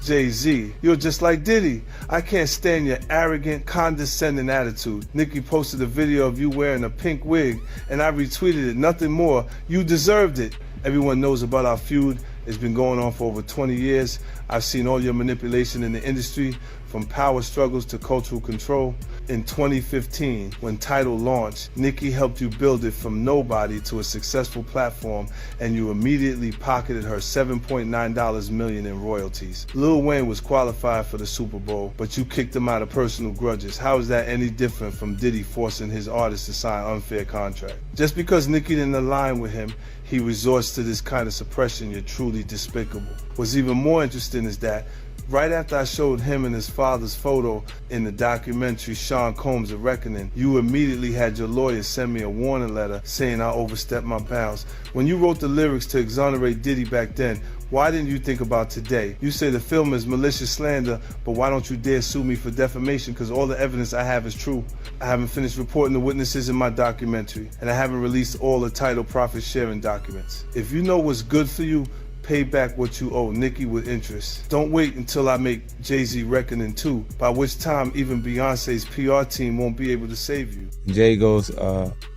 Jay-Z, you're just like Diddy. I can't stand your arrogant, condescending attitude. Nicki posted a video of you wearing a pink wig, and I retweeted it. Nothing more. You deserved it. Everyone knows about our feud. It's been going on for over 20 years. I've seen all your manipulation in the industry, from power struggles to cultural control. In 2015, when Tidal launched, Nicki helped you build it from nobody to a successful platform, and you immediately pocketed her $7.9 million in royalties. Lil Wayne was qualified for the Super Bowl, but you kicked him out of personal grudges. How is that any different from Diddy forcing his artists to sign unfair contracts? Just because Nicki didn't align with him, he resorts to this kind of suppression. You're truly despicable. What's even more interesting is that right after I showed him and his father's photo in the documentary Sean Combs: A Reckoning, you immediately had your lawyer send me a warning letter saying I overstepped my bounds. When you wrote the lyrics to exonerate Diddy back then, why didn't you think about today? You say the film is malicious slander, but why don't you dare sue me for defamation? Because all the evidence I have is true. I haven't finished reporting the witnesses in my documentary, and I haven't released all the Tidal profit sharing documents. If you know what's good for you, pay back what you owe Nicki with interest. Don't wait until I make Jay-Z Reckoning 2, by which time even Beyonce's PR team won't be able to save you. Jay goes,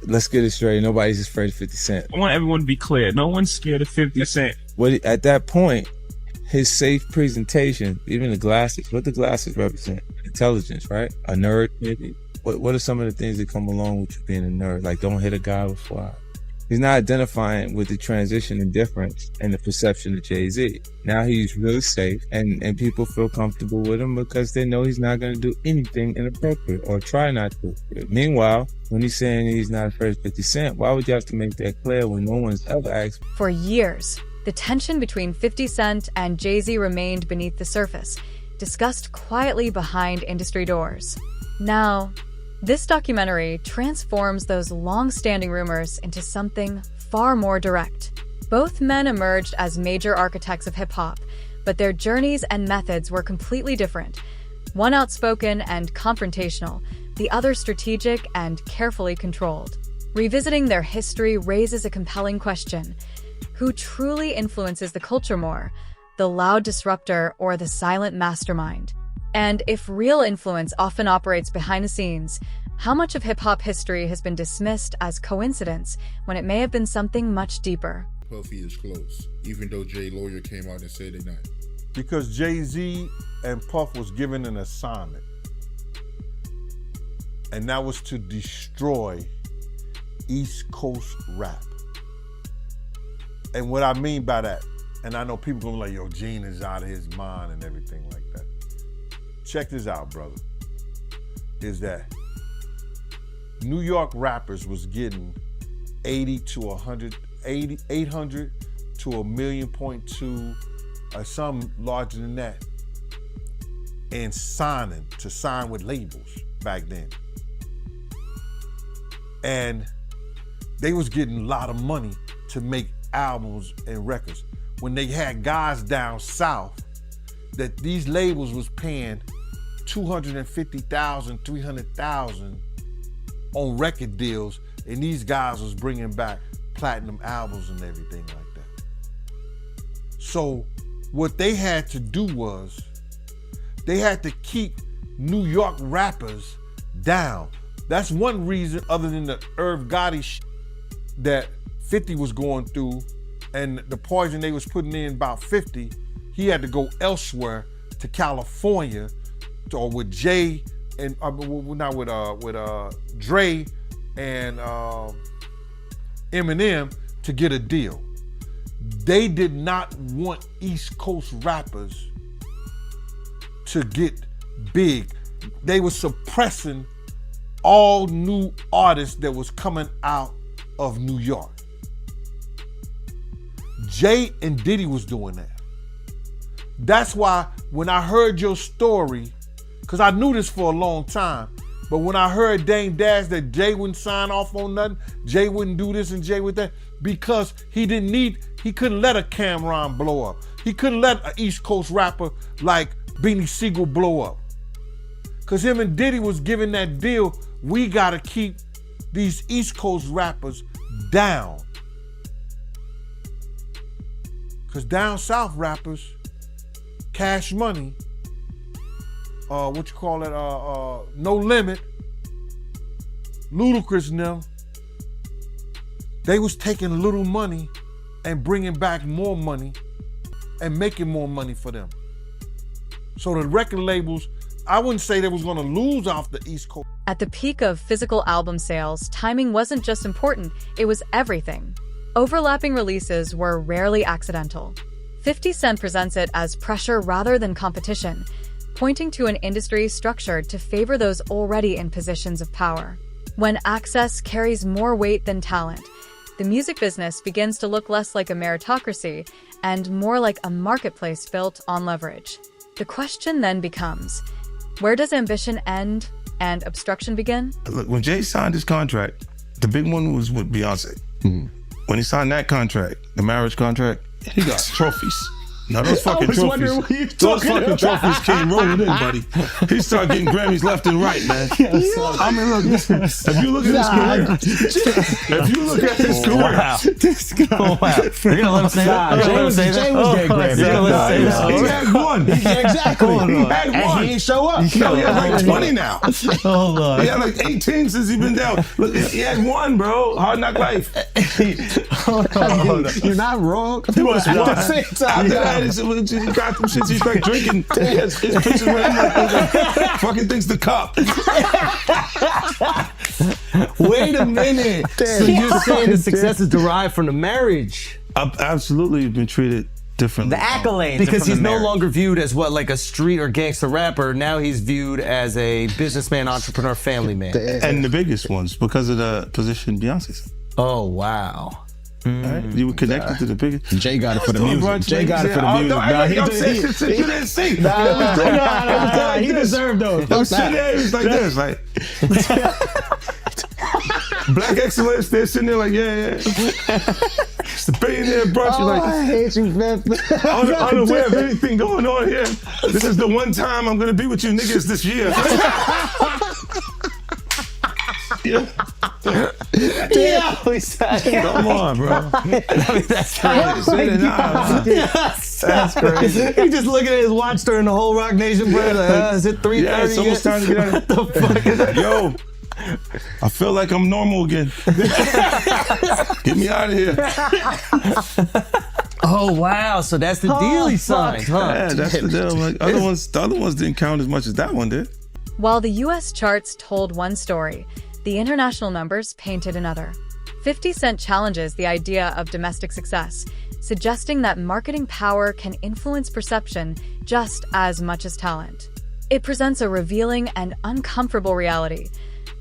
let's get it straight. Nobody's afraid of 50 Cent. I want everyone to be clear. No one's scared of 50 Cent. At that point, his safe presentation, even the glasses, what the glasses represent? Intelligence, right? A nerd, maybe? What are some of the things that come along with you being a nerd? Like, don't hit a guy with fire. He's not identifying with the transition and difference and the perception of Jay-Z. Now he's really safe, and people feel comfortable with him because they know he's not going to do anything inappropriate or try not to. Meanwhile, when he's saying he's not afraid of 50 Cent, why would you have to make that clear when no one's ever asked? For years, the tension between 50 Cent and Jay-Z remained beneath the surface, discussed quietly behind industry doors. Now, this documentary transforms those long-standing rumors into something far more direct. Both men emerged as major architects of hip-hop, but their journeys and methods were completely different. One outspoken and confrontational, the other strategic and carefully controlled. Revisiting their history raises a compelling question. Who truly influences the culture more, the loud disruptor or the silent mastermind? And if real influence often operates behind the scenes, how much of hip-hop history has been dismissed as coincidence when it may have been something much deeper? Puffy is close, even though Jay lawyer came out and said they're not. Because Jay-Z and Puff was given an assignment, and that was to destroy East Coast rap. And what I mean by that, and I know people gonna be like, yo, Gene is out of his mind and everything like that. Check this out, brother, is that New York rappers was getting 800 to 1.2 million, or some larger than that, and to sign with labels back then. And they was getting a lot of money to make albums and records. When they had guys down south that these labels was paying $250,000, $300,000 on record deals, and these guys was bringing back platinum albums and everything like that. So what they had to do was, they had to keep New York rappers down. That's one reason, other than the Irv Gotti shit that 50 was going through and the poison they was putting in about 50, he had to go elsewhere to California, or with Jay and not with Dre and Eminem to get a deal. They did not want East Coast rappers to get big. They were suppressing all new artists that was coming out of New York. Jay and Diddy was doing that. That's why when I heard your story, because I knew this for a long time, but when I heard Dame Dash that Jay wouldn't sign off on nothing, Jay wouldn't do this and Jay would that, because he couldn't let a Cameron blow up. He couldn't let an East Coast rapper like Beanie Siegel blow up. Because him and Diddy was giving that deal, we gotta keep these East Coast rappers down. Because down south rappers Cash Money, No Limit, Ludacris and them, they was taking little money and bringing back more money and making more money for them. So the record labels, I wouldn't say they was gonna lose off the East Coast. At the peak of physical album sales, timing wasn't just important, it was everything. Overlapping releases were rarely accidental. 50 Cent presents it as pressure rather than competition, pointing to an industry structured to favor those already in positions of power. When access carries more weight than talent, the music business begins to look less like a meritocracy and more like a marketplace built on leverage. The question then becomes, where does ambition end and obstruction begin? Look, when Jay signed his contract, the big one was with Beyonce. When he signed that contract, the marriage contract, he got trophies. Now those fucking trophies, those fucking trophies came rolling in, buddy. He started getting Grammys left and right, man. I mean, look, listen, if you look at his career, This guy. Wow. You're gonna let him say that? Jay was getting Grammys. he had one. Exactly. He had one. And he ain't show up. He has like 20 now. Hold on. He had like 18 since he been down. Look, he had one, bro. Hard Knock Life. You're not wrong. He was one. After that, he got them shits. He's like drinking. His pictures with him like fucking things the cup. Wait a minute. So you're saying the success is derived from the marriage? I've absolutely been treated differently. The accolades. Because he's no marriage. longer viewed as what, like a street or gangster rapper. Now he's viewed as a businessman, entrepreneur, family man. And the biggest ones because of the position Beyonce's. Oh, wow. Right? You were connected to the biggest. Jay got it for the music. Jay got it for the music. You didn't see. He deserved those. I'm sitting there, it was like this, like Black excellence. They're sitting there like, yeah. It's the billionaire brunch. You're like, I hate you, man. unaware of anything going on here. This is the one time I'm gonna be with you niggas this year. Yeah. Come on, bro. That's crazy. That's crazy. He's just looking at his watch during the whole Rock Nation prayer. Like, is it 3:30? Yeah, it's almost time to get out of here. What the fuck is that? Yo, I feel like I'm normal again. Get me out of here. Oh wow! So that's the deal he signed, huh? Yeah, that's the deal. Like, the other ones didn't count as much as that one did. While the US charts told one story, the international numbers painted another. 50 Cent challenges the idea of domestic success, suggesting that marketing power can influence perception just as much as talent. It presents a revealing and uncomfortable reality.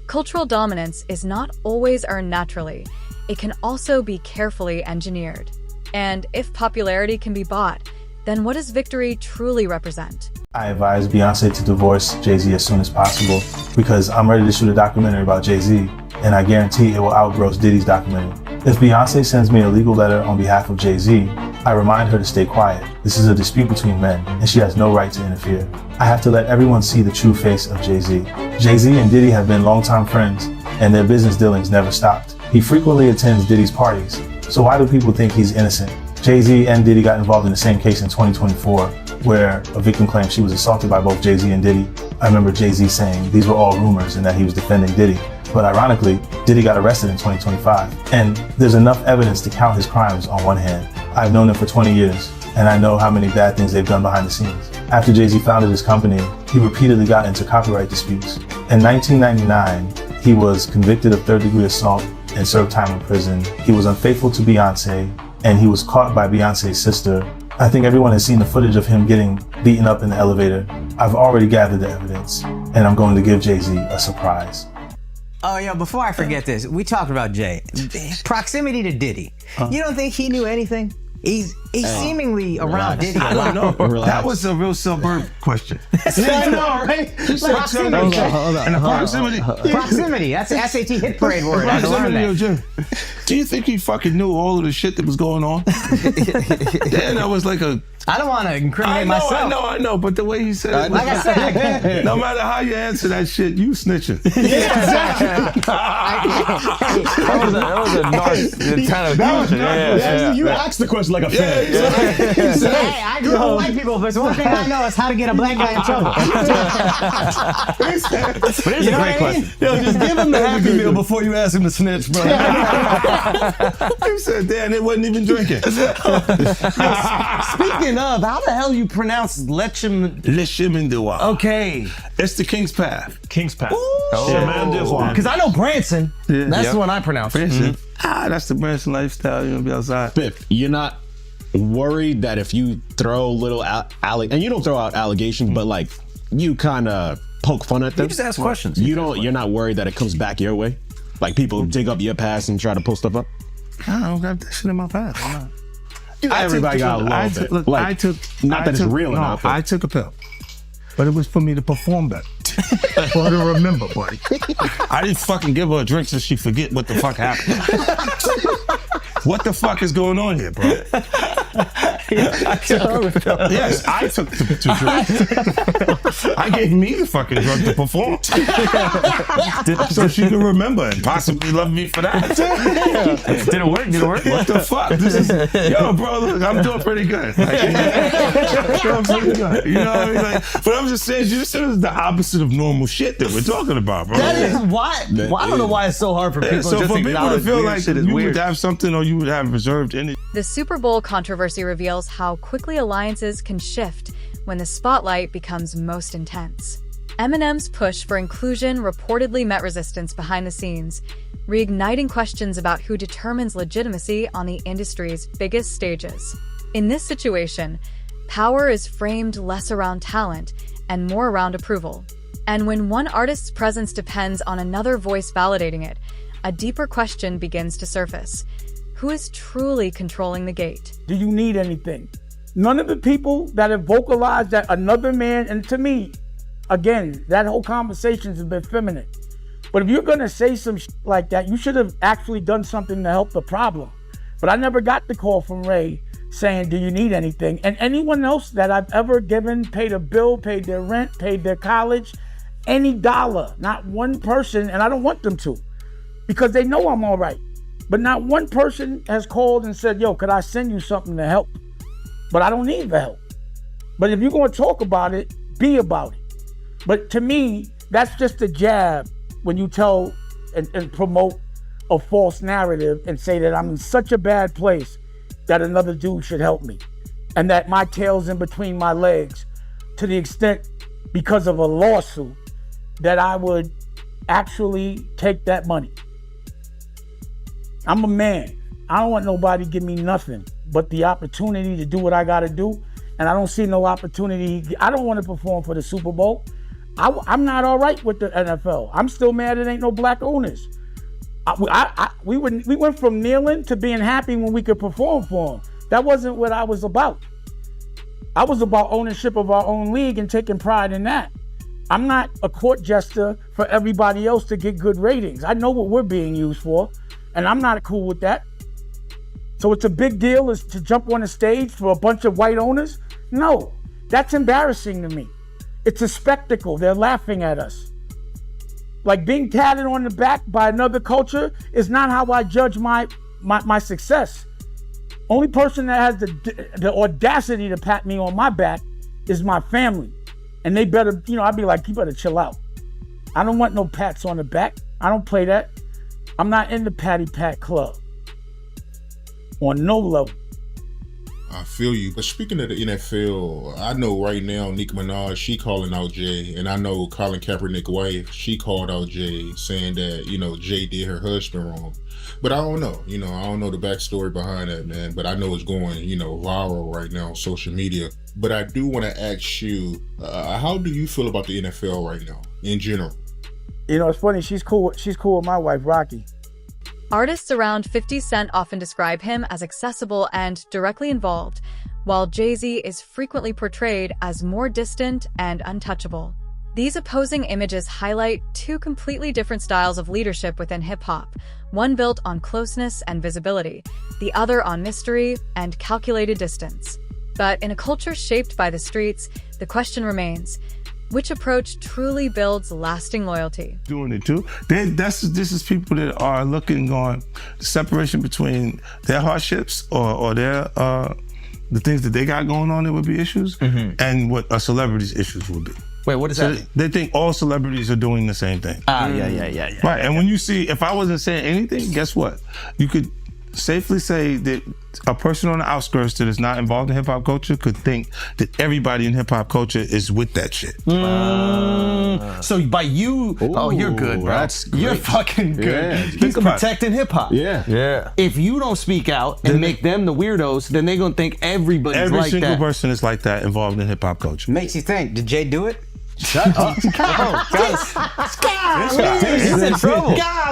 Cultural dominance is not always earned naturally. It can also be carefully engineered. And if popularity can be bought, then what does victory truly represent? I advise Beyonce to divorce Jay-Z as soon as possible because I'm ready to shoot a documentary about Jay-Z, and I guarantee it will outgross Diddy's documentary. If Beyonce sends me a legal letter on behalf of Jay-Z, I remind her to stay quiet. This is a dispute between men, and she has no right to interfere. I have to let everyone see the true face of Jay-Z. Jay-Z and Diddy have been longtime friends, and their business dealings never stopped. He frequently attends Diddy's parties, so why do people think he's innocent? Jay-Z and Diddy got involved in the same case in 2024, where a victim claimed she was assaulted by both Jay-Z and Diddy. I remember Jay-Z saying these were all rumors and that he was defending Diddy. But ironically, Diddy got arrested in 2025. And there's enough evidence to count his crimes on one hand. I've known them for 20 years, and I know how many bad things they've done behind the scenes. After Jay-Z founded his company, he repeatedly got into copyright disputes. In 1999, he was convicted of third-degree assault and served time in prison. He was unfaithful to Beyonce, and he was caught by Beyonce's sister. I think everyone has seen the footage of him getting beaten up in the elevator. I've already gathered the evidence, and I'm going to give Jay-Z a surprise. Oh, yeah, before I forget this, we talked about Jay. Proximity to Diddy. You don't think he knew anything? He's seemingly around Diddy a lot. That was a real suburb question. I know, right? Proximity. Hold on. And the proximity. Proximity. That's the SAT hit parade word. I had to learn that. Do you think he fucking knew all of the shit that was going on? Then that was like a... I don't want to incriminate myself. I know, but the way he said it, like I said, no matter how you answer that shit, you snitching. Yeah, exactly. That was a narc kind of question. You asked the question like a fan. Hey, I grew up with white people, but it's one thing I know is how to get a black guy in trouble. But it's a great question. Yo, just give him the Happy Meal before you ask him to snitch, bro. He said, damn, it wasn't even drinking. Speaking of, how the hell you pronounce Lechem? Lechemindewa. Okay. It's the King's Path. King's Path. Because I know Branson. That's the one I pronounce. Branson. That's the Branson lifestyle. You know, be outside. Biff, you're not worried that if you throw little and you don't throw out allegations, but like you kind of poke fun at them. You just ask questions. You're not worried that it comes back your way? Like people dig up your past and try to pull stuff up? I don't got that shit in my past. I'm not. Everybody got a little bit. Look, Like, not that it's real enough. I took a pill, but it was for me to perform better. For her to remember, buddy. I didn't fucking give her a drink so she forget what the fuck happened. What the fuck is going on here, bro? Yes, I took the drinks. I gave me the fucking drug to perform. So she can remember and possibly love me for that. Did it work? What the fuck? Yo, bro, look, I'm doing pretty good. Like, doing pretty good. You know what I mean? Like, but I'm just saying, you said it's the opposite of normal shit that we're talking about, bro. That is why. I don't know why it's so hard for people So just for to people to acknowledge feel weird like shit is you weird. would have something or you would have reserved energy. The Super Bowl controversy reveals how quickly alliances can shift when the spotlight becomes most intense. Eminem's push for inclusion reportedly met resistance behind the scenes, reigniting questions about who determines legitimacy on the industry's biggest stages. In this situation, power is framed less around talent and more around approval. And when one artist's presence depends on another voice validating it, a deeper question begins to surface. Who is truly controlling the gate? Do you need anything? None of the people that have vocalized that another man, and to me, again, that whole conversation has been feminine. But if you're gonna say some shit like that, you should have actually done something to help the problem. But I never got the call from Ray saying, do you need anything? And anyone else that I've ever given, paid a bill, paid their rent, paid their college, any dollar, not one person, and I don't want them to, because they know I'm all right. But not one person has called and said, yo, could I send you something to help? But I don't need the help. But if you're gonna talk about it, be about it. But to me, that's just a jab when you tell and promote a false narrative and say that I'm in such a bad place that another dude should help me. And that my tail's in between my legs to the extent, because of a lawsuit, that I would actually take that money. I'm a man. I don't want nobody to give me nothing but the opportunity to do what I gotta do. And I don't see no opportunity. I don't want to perform for the Super Bowl. I'm not all right with the NFL. I'm still mad it ain't no black owners. We went from kneeling to being happy when we could perform for them. That wasn't what I was about. I was about ownership of our own league and taking pride in that. I'm not a court jester for everybody else to get good ratings. I know what we're being used for, and I'm not cool with that. So it's a big deal is to jump on a stage for a bunch of white owners? No, that's embarrassing to me. It's a spectacle. They're laughing at us. Like being tatted on the back by another culture is not how I judge my success. Only person that has the audacity to pat me on my back is my family. And they better, I'd be like, you better chill out. I don't want no pats on the back. I don't play that. I'm not in the patty pat club. On no level. I feel you. But speaking of the NFL, I know right now Nicki Minaj, she calling out Jay. And I know Colin Kaepernick's wife, she called out Jay saying that, Jay did her husband wrong. But I don't know. I don't know the backstory behind that, man. But I know it's going, viral right now on social media. But I do want to ask you, how do you feel about the NFL right now, in general? It's funny. She's cool with my wife, Rocky. Artists around 50 Cent often describe him as accessible and directly involved, while Jay-Z is frequently portrayed as more distant and untouchable. These opposing images highlight two completely different styles of leadership within hip-hop, one built on closeness and visibility, the other on mystery and calculated distance. But in a culture shaped by the streets, the question remains, which approach truly builds lasting loyalty? Doing it too. This is people that are looking on the separation between their hardships or their the things that they got going on, there would be issues, and what a celebrity's issues would be. Wait, what does that mean? They think all celebrities are doing the same thing. Yeah. Right, and when you see, if I wasn't saying anything, guess what? You could safely say that a person on the outskirts that is not involved in hip hop culture could think that everybody in hip hop culture is with that shit. So by you, you're good, bro. You're fucking good. Yeah. He's protecting hip hop. Yeah. If you don't speak out and make them the weirdos, then they're gonna think everybody's Every like single that. person is like that involved in hip hop culture. Makes you think, did Jay do it? Shut up. He's in trouble.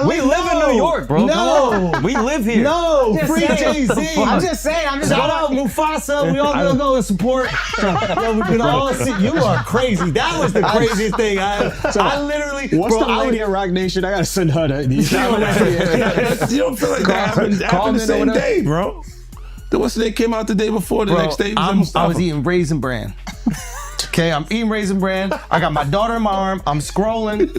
We live in New York, bro. No. Come on. We live here. No, Just free saying. Jay-Z. I'm just saying. Shout out Mufasa. We all gonna go and support. Yo, we can all see. You are crazy. That was the craziest thing. I literally. What's bro, the lady at Rock Nation? I gotta send her these. You don't feel like that happened the same day, bro. What's the day came out the day before, the next day? I was eating Raisin Bran. Okay, I'm eating Raisin Bran. I got my daughter in my arm. I'm scrolling,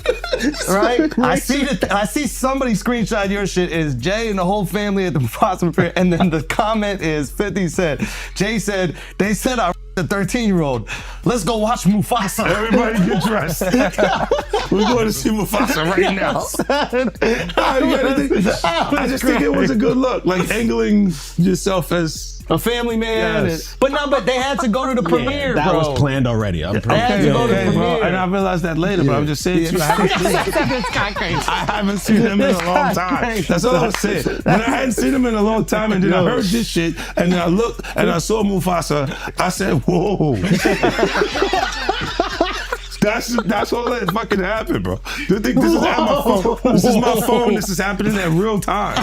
right? I see somebody screenshot your shit. Is Jay and the whole family at the Mufasa fair? And then the comment is 50 said, Jay said, they said I a 13-year-old. Let's go watch Mufasa. Everybody get dressed. We're going to see Mufasa right now. I just think it was a good look, like angling yourself as a family man. Yes. But they had to go to the premiere, that bro. was planned already. I'm They had to go to the bro. premiere. And I realized that later, but I'm just saying to you, I haven't seen him in a long time. That's all I'm saying. When I hadn't seen him in a long time, and then I heard this shit, and then I looked and I saw Mufasa, I said, whoa. That's all that fucking happened, bro. You think this is at my phone? This is my phone. This is happening at real time.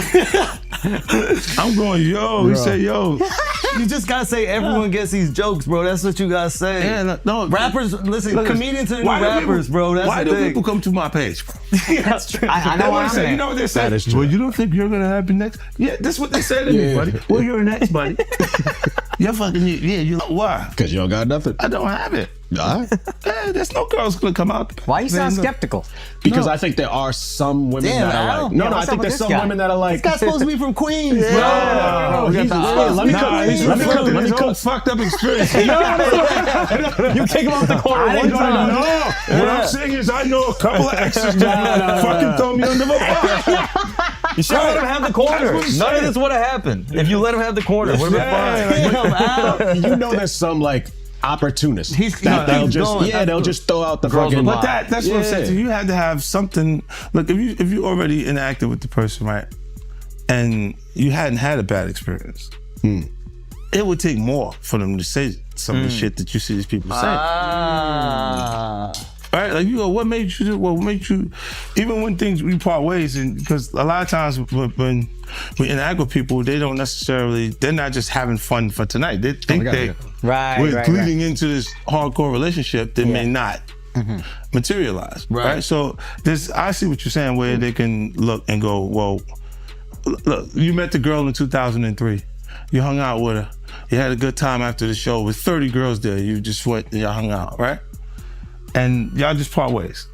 I'm going, yo. He said, yo. You just gotta say everyone gets these jokes, bro. That's what you gotta say. Yeah, no. Rappers, listen, comedians are the new rappers, bro. That's why the do thing. people come to my page, bro? That's true. I know what I'm saying. You know what they say? That is true. Well, you don't think you're gonna happen next? Yeah, that's what they say to me, buddy. Well, you're next, buddy. You're fucking, you why? Because you don't got nothing. I don't have it. All right. There's no girls gonna come out. Why you sound skeptical? Because I think there are some women that are like, I think there's some women that are like, this guy's supposed to be from Queens, bro. Let me come fucked up experience. You take him off the corner one time. No, what I'm saying is I know a couple of exes that fucking throw me under the bus. You should let him have the corner. None of this would have happened if you let him have the corner. Would have been fine. You know, there's some like opportunists they'll just throw out the fucking. But that's what I'm saying. You had to have something. Look, if you already interacted with the person, right, and you hadn't had a bad experience, it would take more for them to say some of the shit that you see these people say. Right? Like, you go, what made you do? What made you? Even when we part ways, and because a lot of times when we interact with people, they're not just having fun for tonight. They think we're bleeding into this hardcore relationship that may not materialize. Right? So I see what you're saying, where they can look and go, well, look, you met the girl in 2003. You hung out with her. You had a good time after the show with 30 girls there. You just went and y'all hung out, right? And y'all just part ways.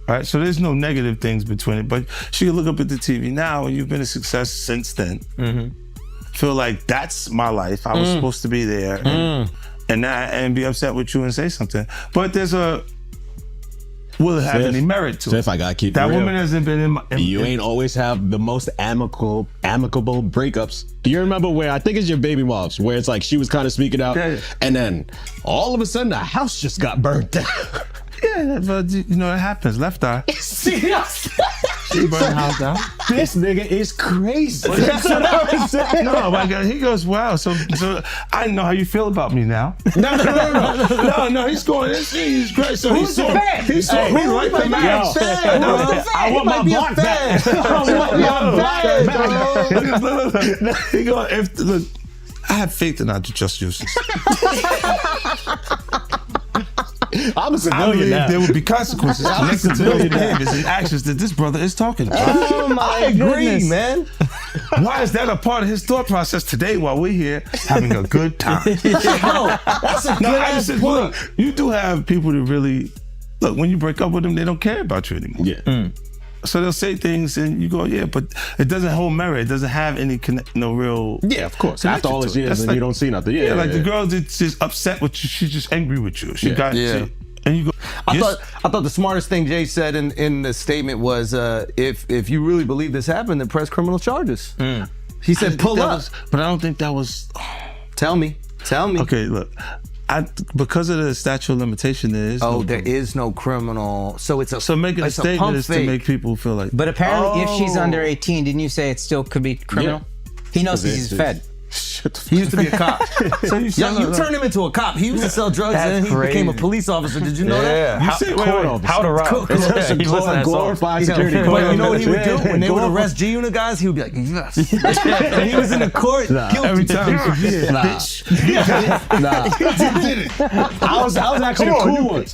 Right? So there's no negative things between it. But she can look up at the TV now, and you've been a success since then. Feel like that's my life. I was supposed to be there. And be upset with you and say something. But will it have any merit to it? If I gotta keep that it real, woman hasn't been in you ain't always have the most amicable breakups. Do you remember where, I think it's your baby moms, where it's like she was kind of speaking out, and then all of a sudden the house just got burnt down. Yeah, but you know, it happens. Left eye. She burned the house down. This nigga is crazy. That's what I was saying. No, my God, he goes, wow. So I know how you feel about me now. No. He's going. He's great. So he saw me like the man. I want my block back. He goes, look, I have faith in our just justice. I'm a civilian I believe now. there will be consequences connected to those behaviors and actions that this brother is talking about. Oh my goodness, man. Why is that a part of his thought process today while we're here having a good time? That's a good ass point. Look, you do have people that really, look, when you break up with them, they don't care about you anymore. Yeah. So they'll say things and you go, yeah, but it doesn't hold merit. It doesn't have any real. Yeah, of course. After all these years, and you don't see nothing. Yeah, the girl is just upset with you. She's just angry with you. She got you. And you go. I thought the smartest thing Jay said in the statement was, if you really believe this happened, then press criminal charges. He said pull up. But I don't think that was. Tell me. Okay, look. Because of the statute of limitation, there is there is no criminal. So it's making a statement is to make people feel like. But apparently, if she's under 18, didn't you say it still could be criminal? Yeah. He knows he's fed. He used to be a cop. So you turned him into a cop. He used to sell drugs and he became a police officer. Did you know that? How to rob. He was a glorified security. But you know what he would do? When they would arrest G-Unit guys, he would be like, yes. And he was in the court guilty. Every time. I was actually the cool one.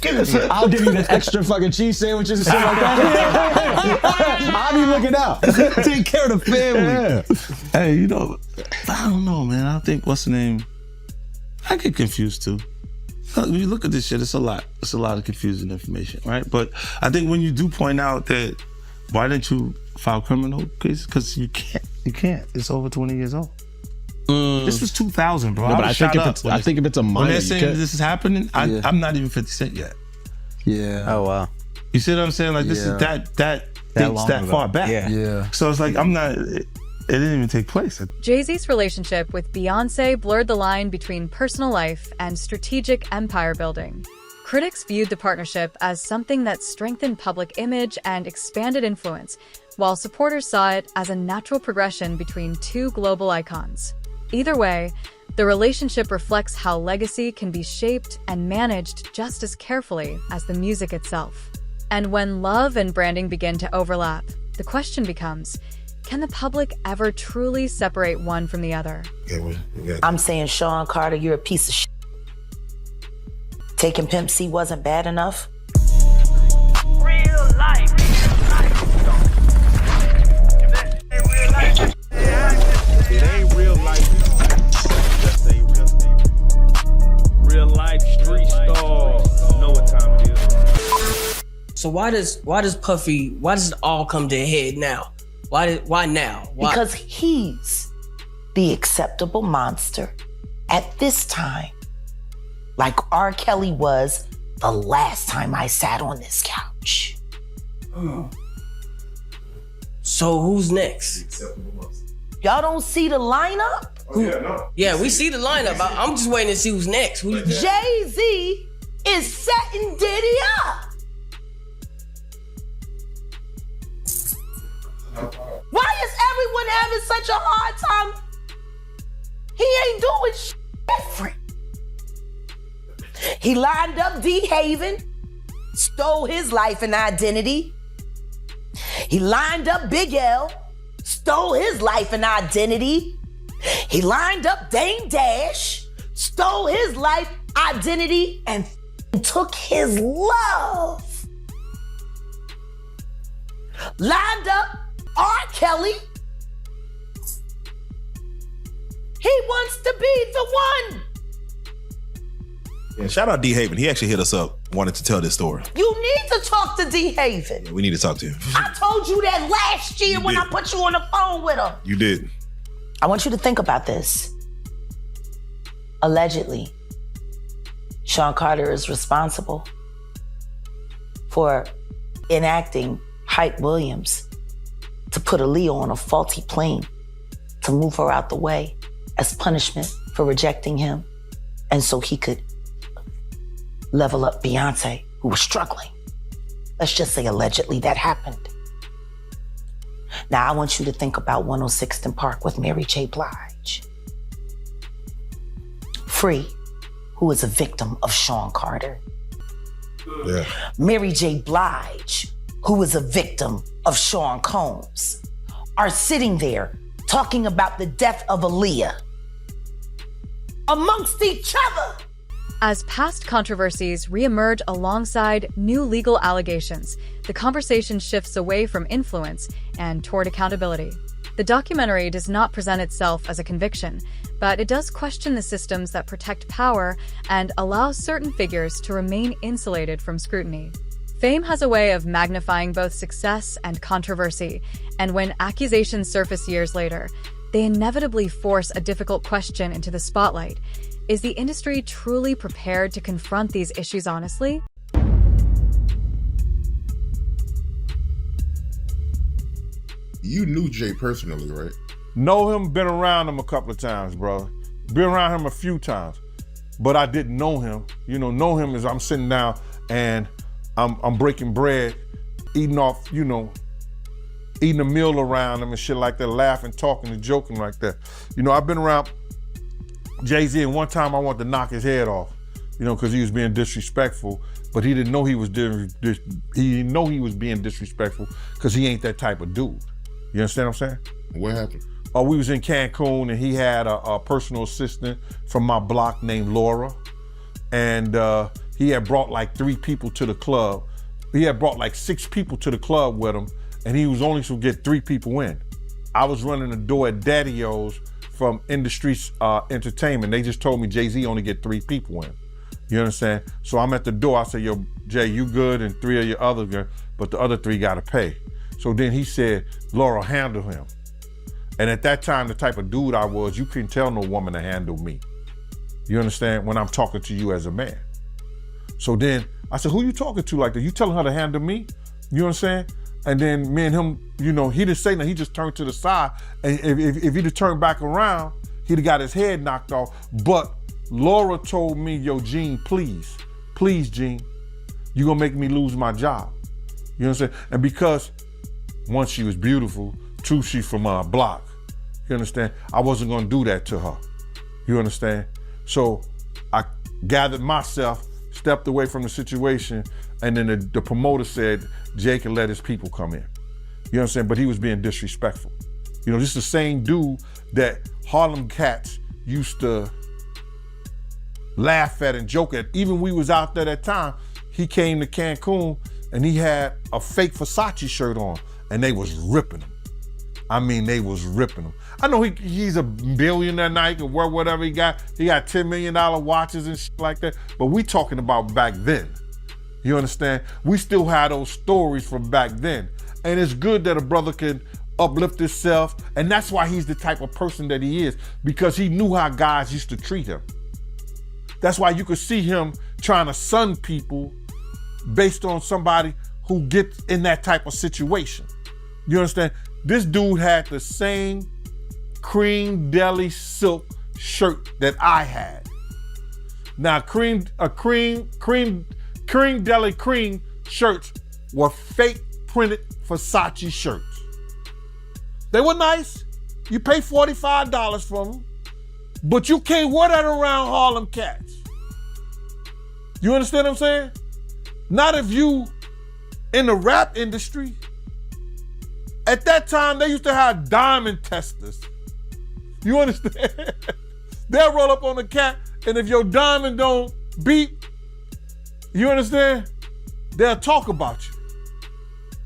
I'll give you the extra fucking cheese sandwiches and shit like that. I'll be looking out. Take care of the family. Hey, you know, I don't know, man. I think what's the name? I get confused too. When you look at this shit, it's a lot. It's a lot of confusing information, right? But I think when you do point out that, why didn't you file criminal cases? Because you can't. You can't. It's over 20 years old. This was 2000, bro. No, but I think if it's a minor, when they're saying this is happening, I'm not even 50 Cent yet. Yeah. Oh wow. You see what I'm saying? Like this is that dates that far back. Yeah. So it's like I'm not. It didn't even take place. Jay-Z's relationship with Beyonce blurred the line between personal life and strategic empire building. Critics viewed the partnership as something that strengthened public image and expanded influence, while supporters saw it as a natural progression between two global icons. Either way, the relationship reflects how legacy can be shaped and managed just as carefully as the music itself. And when love and branding begin to overlap, the question becomes, can the public ever truly separate one from the other? I'm saying, Sean Carter, you're a piece of shit. Taking Pimp C wasn't bad enough. Real life. It ain't real life. Just a real life street stars. Know what time it is. So why does it all come to a head now? Why now? Why? Because he's the acceptable monster at this time. Like R. Kelly was the last time I sat on this couch. So who's next? Y'all don't see the lineup? Yeah, we see the lineup. I'm just waiting to see who's next. Jay-Z is setting Diddy up. Why is everyone having such a hard time? He ain't doing shit different. He lined up D. Haven, stole his life and identity. He lined up Big L, stole his life and identity. He lined up Dame Dash, stole his life, identity, and took his love. Lined up R. Kelly. He wants to be the one. Yeah, shout out D. Haven. He actually hit us up, wanted to tell this story. You need to talk to D. Haven. Yeah, we need to talk to him. I told you that last year when I put you on the phone with him. You did. I want you to think about this. Allegedly, Sean Carter is responsible for enacting Hype Williams to put Aaliyah on a faulty plane to move her out the way as punishment for rejecting him, and so he could level up Beyonce, who was struggling. Let's just say allegedly that happened. Now I want you to think about 106th and Park with Mary J. Blige. Free, who is a victim of Sean Carter. Yeah. Mary J. Blige, who is a victim of Sean Combs, are sitting there talking about the death of Aaliyah amongst each other. As past controversies reemerge alongside new legal allegations, the conversation shifts away from influence and toward accountability. The documentary does not present itself as a conviction, but it does question the systems that protect power and allow certain figures to remain insulated from scrutiny. Fame has a way of magnifying both success and controversy, and when accusations surface years later, they inevitably force a difficult question into the spotlight. Is the industry truly prepared to confront these issues honestly? You knew Jay personally, right? Know him, been around him a couple of times, bro. Been around him a few times, but I didn't know him. You know him as I'm sitting down and I'm breaking bread, eating off, eating a meal around him and shit like that, laughing, talking, and joking like that. I've been around Jay-Z, and one time I wanted to knock his head off, because he was being disrespectful, but he didn't know he was being disrespectful because he ain't that type of dude. You understand what I'm saying? What happened? We was in Cancun and he had a personal assistant from my block named Laura. And he had brought like 3 people to the club. He had brought like 6 people to the club with him and he was only supposed to get 3 people in. I was running the door at Daddy-O's from Industry Entertainment. They just told me Jay-Z only get 3 people in. You understand? So I'm at the door. I said, yo, Jay, you good? And 3 of your others good, but the other 3 gotta pay. So then he said, Laura, handle him. And at that time, the type of dude I was, you couldn't tell no woman to handle me. You understand? When I'm talking to you as a man. So then I said, who you talking to like that? You telling her to handle me? You understand? And then me and him, he didn't say nothing. He just turned to the side. And if he'd have turned back around, he'd have got his head knocked off. But Laura told me, yo, Gene, please, Gene, you gonna make me lose my job. You know what I'm saying? And because one, she was beautiful. 2, she's from our block. You understand? I wasn't gonna do that to her. You understand? So I gathered myself, stepped away from the situation, and then the promoter said Jay can let his people come in. You know what I'm saying? But he was being disrespectful. This is the same dude that Harlem cats used to laugh at and joke at. Even we was out there that time, he came to Cancun and he had a fake Versace shirt on and they was ripping him. I mean, they was ripping him. I know he's a billionaire now, he can wear whatever he got. He got $10 million watches and shit like that. But we talking about back then. You understand? We still have those stories from back then. And it's good that a brother can uplift himself. And that's why he's the type of person that he is, because he knew how guys used to treat him. That's why you could see him trying to sun people based on somebody who gets in that type of situation. You understand? This dude had the same cream deli silk shirt that I had. Now, cream deli cream shirts were fake printed Versace shirts. They were nice. You pay $45 for them, but you can't wear that around Harlem cats. You understand what I'm saying? Not if you in the rap industry. At that time, they used to have diamond testers. You understand? They'll roll up on the cat, and if your diamond don't beat, you understand? They'll talk about you.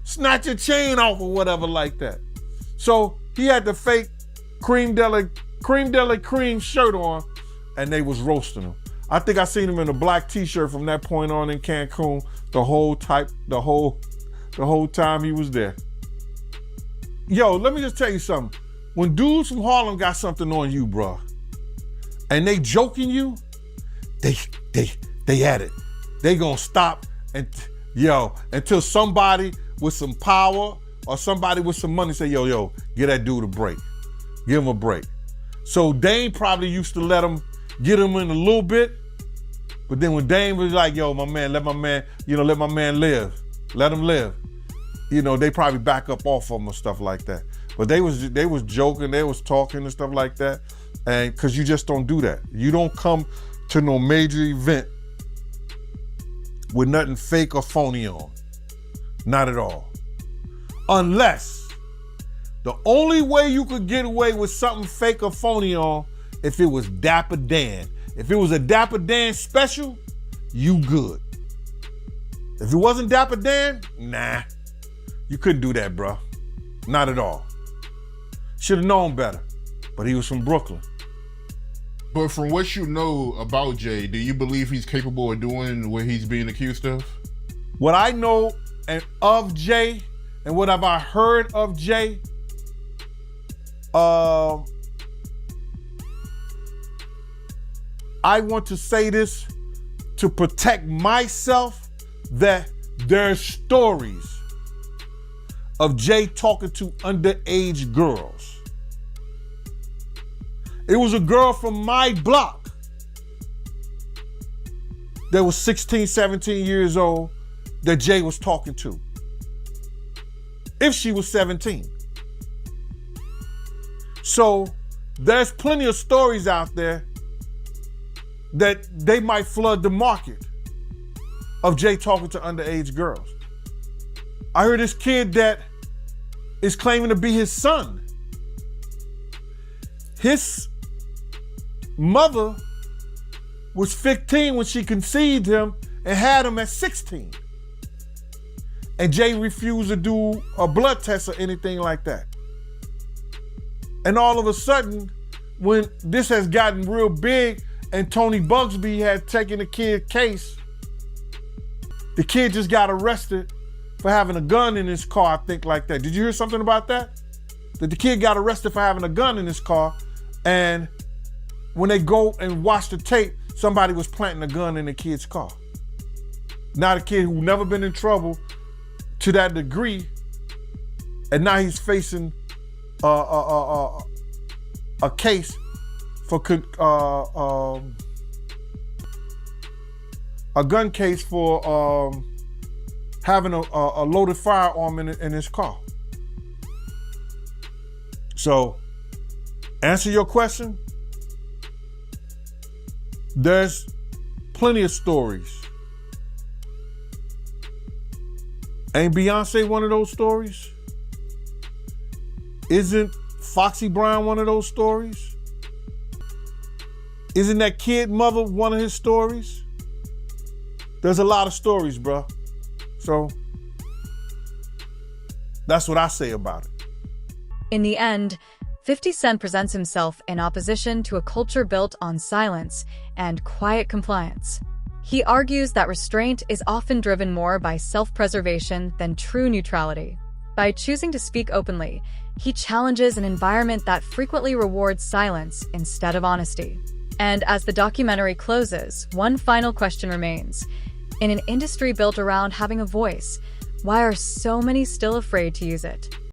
Snatch your chain off or whatever like that. So he had the fake cream deli cream shirt on, and they was roasting him. I think I seen him in a black t-shirt from that point on in Cancun the whole time he was there. Yo, let me just tell you something. When dudes from Harlem got something on you, bro, and they joking you, they at it. They gonna stop until somebody with some power or somebody with some money say, yo, give that dude a break. Give him a break. So Dame probably used to let him get him in a little bit, but then when Dame was like, yo, my man, let my man live. Let him live. They probably back up off of him or stuff like that. But they was joking, they was talking and stuff like that. And because you just don't do that. You don't come to no major event with nothing fake or phony on. Not at all. Unless the only way you could get away with something fake or phony on, if it was Dapper Dan. If it was a Dapper Dan special, you good. If it wasn't Dapper Dan, nah. You couldn't do that, bro. Not at all. Should have known better, but he was from Brooklyn. But from what you know about Jay, do you believe he's capable of doing what he's being accused of? what I know and of Jay and what have I heard of Jay, I want to say this to protect myself, that there's stories of Jay talking to underage girls. It was a girl from my block that was 16, 17 years old that Jay was talking to. If she was 17. So there's plenty of stories out there that they might flood the market of Jay talking to underage girls. I heard this kid that is claiming to be his son. His mother was 15 when she conceived him and had him at 16. And Jay refused to do a blood test or anything like that. And all of a sudden, when this has gotten real big and Tony Bugsby had taken the kid's case, the kid just got arrested for having a gun in his car, I think, like that. Did you hear something about that? That the kid got arrested for having a gun in his car, and when they go and watch the tape, somebody was planting a gun in the kid's car. Now the kid who never been in trouble to that degree, and now he's facing a case for a gun case for having a loaded firearm in his car. So, answer your question. There's plenty of stories. Ain't Beyonce one of those stories? Isn't Foxy Brown one of those stories? Isn't that kid mother one of his stories? There's a lot of stories, bro. So that's what I say about it. In the end, 50 Cent presents himself in opposition to a culture built on silence and quiet compliance. He argues that restraint is often driven more by self-preservation than true neutrality. By choosing to speak openly, he challenges an environment that frequently rewards silence instead of honesty. And as the documentary closes, one final question remains. In an industry built around having a voice, why are so many still afraid to use it?